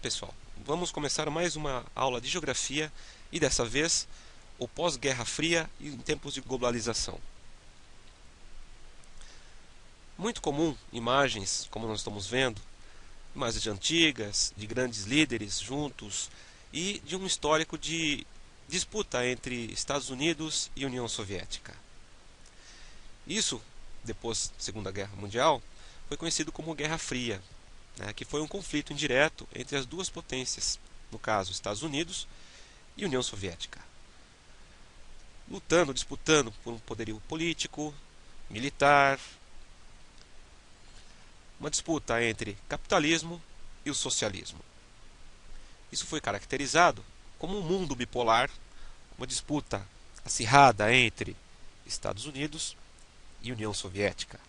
pessoal, vamos começar mais uma aula de geografia e dessa vez o pós-Guerra Fria e em tempos de globalização. Muito comum imagens, como nós estamos vendo, imagens antigas, de grandes líderes juntos e de um histórico de disputa entre Estados Unidos e União Soviética. Isso, depois da Segunda Guerra Mundial, foi conhecido como Guerra Fria, que foi um conflito indireto entre as duas potências, no caso Estados Unidos e União Soviética, lutando, disputando por um poderio político, militar, uma disputa entre capitalismo e o socialismo. Isso foi caracterizado como um mundo bipolar, uma disputa acirrada entre Estados Unidos e União Soviética.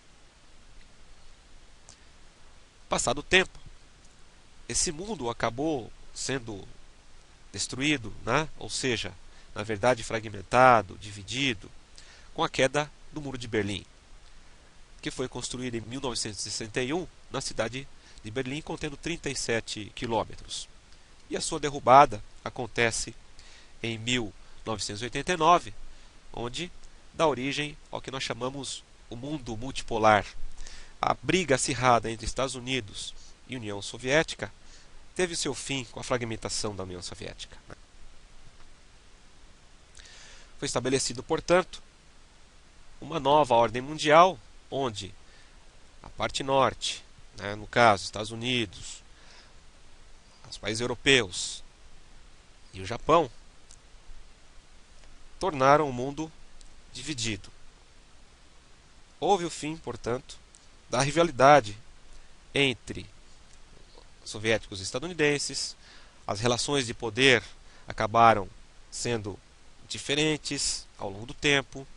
Passado o tempo, esse mundo acabou sendo destruído, ou seja, na verdade fragmentado, dividido, com a queda do Muro de Berlim, que foi construído em 1961 na cidade de Berlim, contendo 37 quilômetros. E a sua derrubada acontece em 1989, onde dá origem ao que nós chamamos o mundo multipolar. A briga acirrada entre Estados Unidos e União Soviética teve seu fim com a fragmentação da União Soviética. Foi estabelecido, portanto, uma nova ordem mundial, onde a parte norte, no caso Estados Unidos, os países europeus e o Japão, tornaram o mundo dividido. Houve o fim, portanto, da rivalidade entre soviéticos e estadunidenses. As relações de poder acabaram sendo diferentes ao longo do tempo.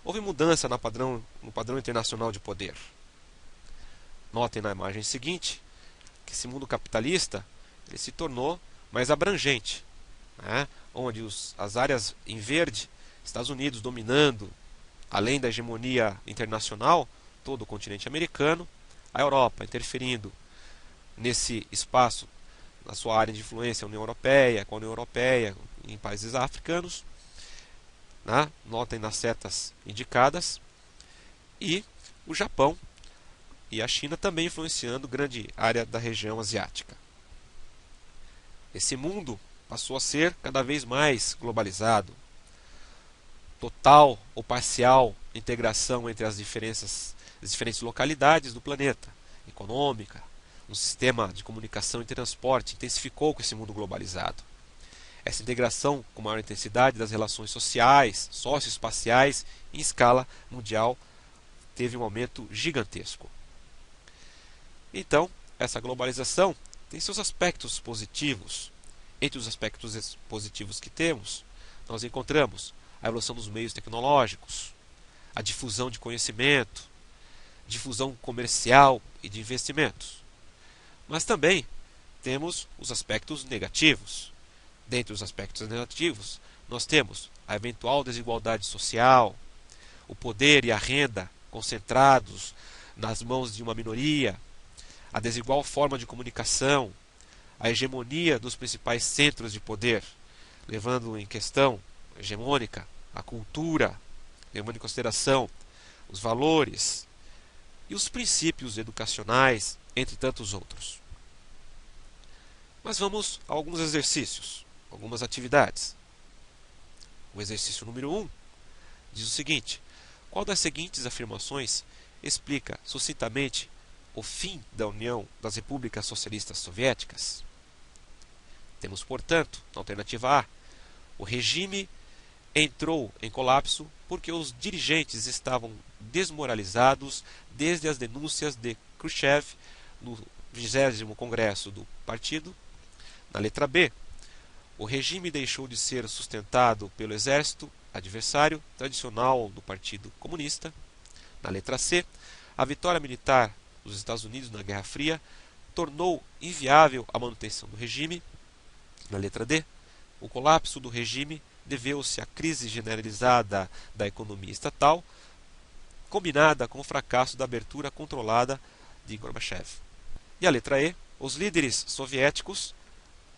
Houve mudança no padrão internacional de poder. Notem na imagem seguinte que esse mundo capitalista ele se tornou mais abrangente, onde as áreas em verde, Estados Unidos dominando, além da hegemonia internacional, todo o continente americano, a Europa interferindo nesse espaço, na sua área de influência, a União Europeia, com a União Europeia em países africanos, notem nas setas indicadas, e o Japão e a China também influenciando grande área da região asiática. Esse mundo passou a ser cada vez mais globalizado. Total ou parcial integração entre as diferentes localidades do planeta, econômica, um sistema de comunicação e transporte intensificou com esse mundo globalizado. Essa integração com maior intensidade das relações sociais, socioespaciais em escala mundial teve um aumento gigantesco. Então, essa globalização tem seus aspectos positivos. Entre os aspectos positivos que temos, nós encontramos a evolução dos meios tecnológicos, a difusão de conhecimento, difusão comercial e de investimentos. Mas também temos os aspectos negativos. Dentre os aspectos negativos, nós temos a eventual desigualdade social, o poder e a renda concentrados nas mãos de uma minoria, a desigual forma de comunicação, a hegemonia dos principais centros de poder, levando em questão hegemônica a cultura, levando em consideração os valores e os princípios educacionais, entre tantos outros. Mas vamos a alguns exercícios, algumas atividades. O exercício número 1 diz o seguinte: qual das seguintes afirmações explica sucintamente o fim da União das Repúblicas Socialistas Soviéticas? Temos, portanto, na alternativa A, o regime entrou em colapso porque os dirigentes estavam desmoralizados desde as denúncias de Khrushchev no 20º Congresso do Partido. Na letra B, o regime deixou de ser sustentado pelo exército adversário tradicional do Partido Comunista. Na letra C, a vitória militar dos Estados Unidos na Guerra Fria tornou inviável a manutenção do regime. Na letra D, o colapso do regime deveu-se à crise generalizada da economia estatal, combinada com o fracasso da abertura controlada de Gorbachev. E a letra E, os líderes soviéticos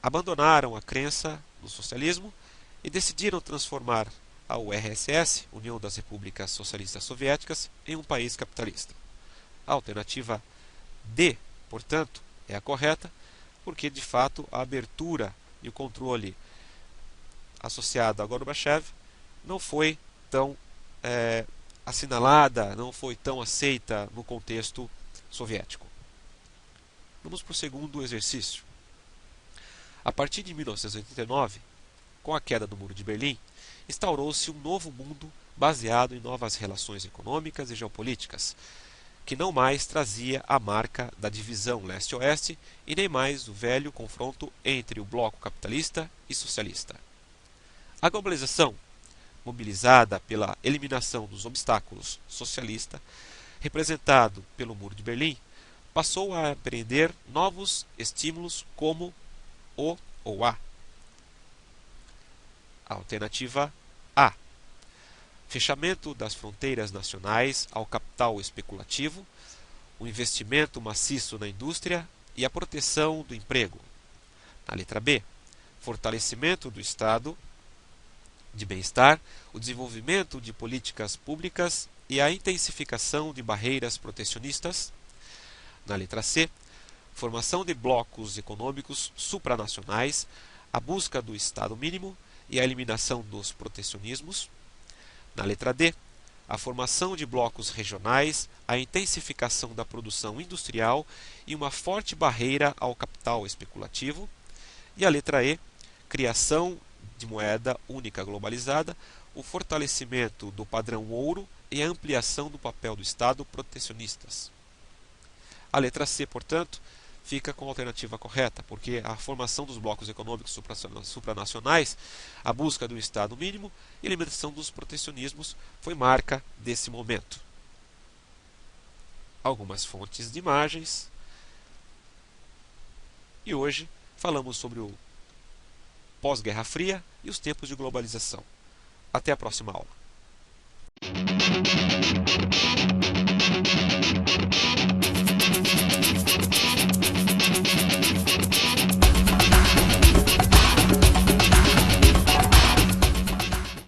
abandonaram a crença no socialismo e decidiram transformar a URSS, União das Repúblicas Socialistas Soviéticas, em um país capitalista. A alternativa D, portanto, é a correta, porque de fato a abertura e o controle associado a Gorbachev não foi tão assinalada, não foi tão aceita no contexto soviético. Vamos para o segundo exercício. A partir de 1989, com a queda do Muro de Berlim, instaurou-se um novo mundo baseado em novas relações econômicas e geopolíticas, que não mais trazia a marca da divisão leste-oeste e nem mais o velho confronto entre o bloco capitalista e socialista. A globalização, mobilizada pela eliminação dos obstáculos socialista, representado pelo Muro de Berlim, passou a empreender novos estímulos como o ou a. Alternativa A. Fechamento das fronteiras nacionais ao capital especulativo, o investimento maciço na indústria e a proteção do emprego. Na letra B. Fortalecimento do Estado de bem-estar, o desenvolvimento de políticas públicas e a intensificação de barreiras protecionistas. Na letra C. Formação de blocos econômicos supranacionais, a busca do Estado mínimo e a eliminação dos protecionismos. Na letra D, a formação de blocos regionais, a intensificação da produção industrial e uma forte barreira ao capital especulativo. E a letra E, criação de moeda única globalizada, o fortalecimento do padrão ouro e a ampliação do papel do Estado protecionistas. A letra C, portanto, fica com a alternativa correta, porque a formação dos blocos econômicos supranacionais, a busca do Estado mínimo e a eliminação dos protecionismos foi marca desse momento. Algumas fontes de imagens. E hoje falamos sobre o pós-Guerra Fria e os tempos de globalização. Até a próxima aula.